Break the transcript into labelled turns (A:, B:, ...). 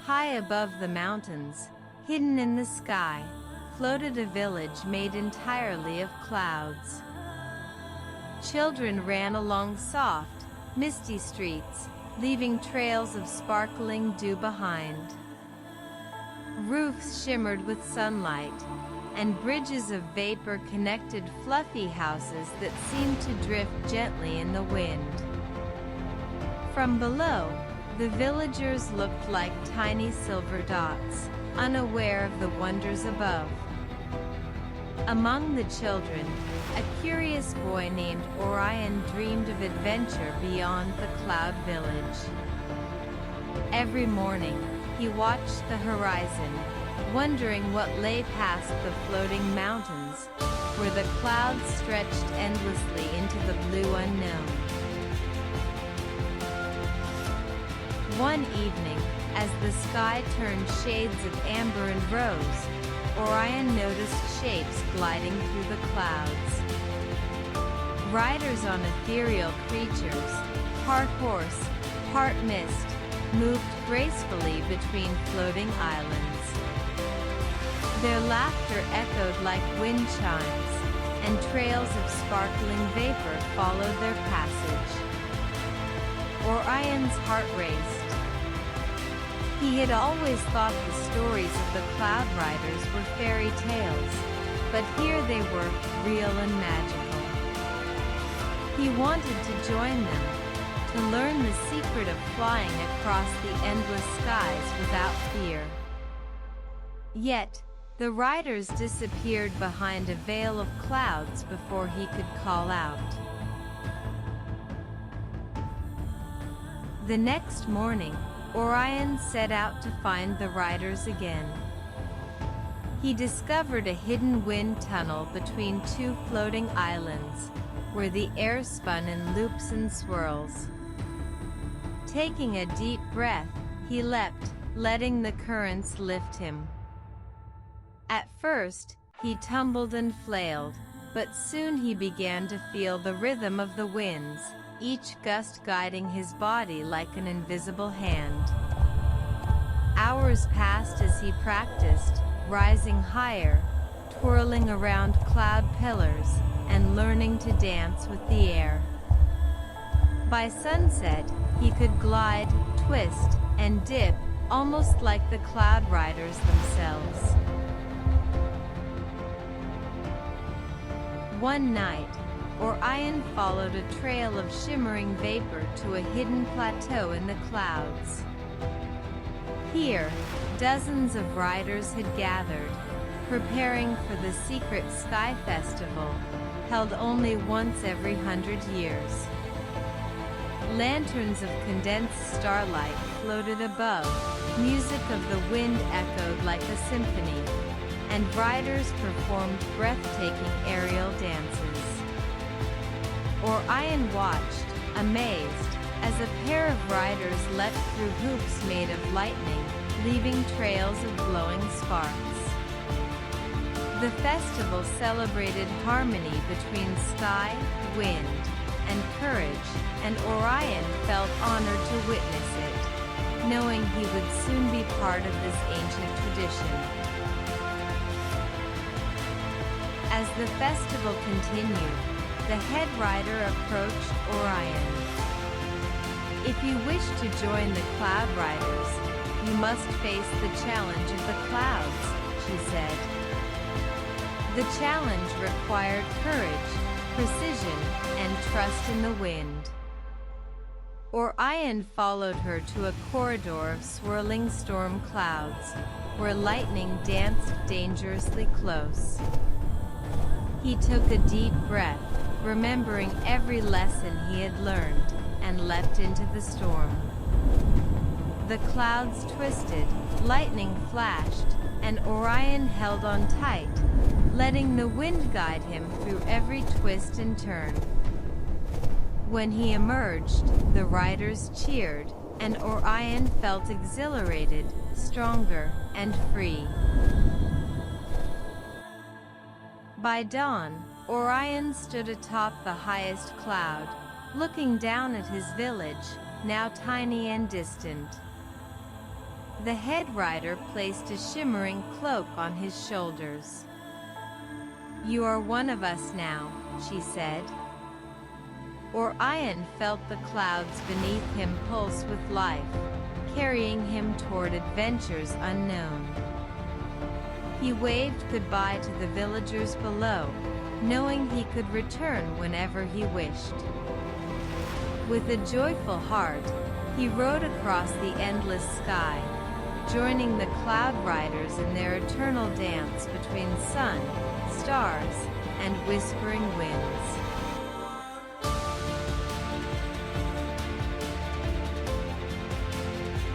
A: High above the mountains, hidden in the sky, floated a village made entirely of clouds. Children ran along soft, misty streets, leaving trails of sparkling dew behind. Roofs shimmered with sunlight, and bridges of vapor connected fluffy houses that seemed to drift gently in the wind. From below, the villagers looked like tiny silver dots, unaware of the wonders above. Among the children, a curious boy named Orion dreamed of adventure beyond the cloud village. Every morning, he watched the horizon, wondering what lay past the floating mountains, where the clouds stretched endlessly into the blue unknown. One evening, as the sky turned shades of amber and rose, Orion noticed shapes gliding through the clouds. Riders on ethereal creatures, part horse, part mist, moved gracefully between floating islands. Their laughter echoed like wind chimes, and trails of sparkling vapor followed their passage. Orion's heart raced. He had always thought the stories of the Cloud Riders were fairy tales, but here they were, real and magical. He wanted to join them, to learn the secret of flying across the endless skies without fear. Yet, the riders disappeared behind a veil of clouds before he could call out. The next morning, Orion set out to find the riders again. He discovered a hidden wind tunnel between two floating islands, where the air spun in loops and swirls. Taking a deep breath, he leapt, letting the currents lift him. At first, he tumbled and flailed, but soon he began to feel the rhythm of the winds, each gust guiding his body like an invisible hand. Hours passed as he practiced, rising higher, twirling around cloud pillars, and learning to dance with the air. By sunset, he could glide, twist, and dip, almost like the Cloud Riders themselves. One night, Orion followed a trail of shimmering vapor to a hidden plateau in the clouds. Here, dozens of riders had gathered, preparing for the secret Sky Festival, held only once every 100 years. Lanterns of condensed starlight floated above, music of the wind echoed like a symphony, and riders performed breathtaking aerial dances. Orion watched, amazed, as a pair of riders leapt through hoops made of lightning, leaving trails of glowing sparks. The festival celebrated harmony between sky, wind, and courage, and Orion felt honored to witness it, knowing he would soon be part of this ancient tradition. As the festival continued, the head rider approached Orion. "If you wish to join the Cloud Riders, you must face the challenge of the clouds," she said. The challenge required courage, precision, and trust in the wind. Orion followed her to a corridor of swirling storm clouds, where lightning danced dangerously close. He took a deep breath, remembering every lesson he had learned, and leapt into the storm. The clouds twisted, lightning flashed, and Orion held on tight, letting the wind guide him through every twist and turn. When he emerged, the riders cheered, and Orion felt exhilarated, stronger, and free. By dawn, Orion stood atop the highest cloud, looking down at his village, now tiny and distant. The head rider placed a shimmering cloak on his shoulders. "You are one of us now," she said. Orion felt the clouds beneath him pulse with life, carrying him toward adventures unknown. He waved goodbye to the villagers below, knowing he could return whenever he wished. With a joyful heart, he rode across the endless sky, joining the cloud riders in their eternal dance between sun, stars, and whispering winds.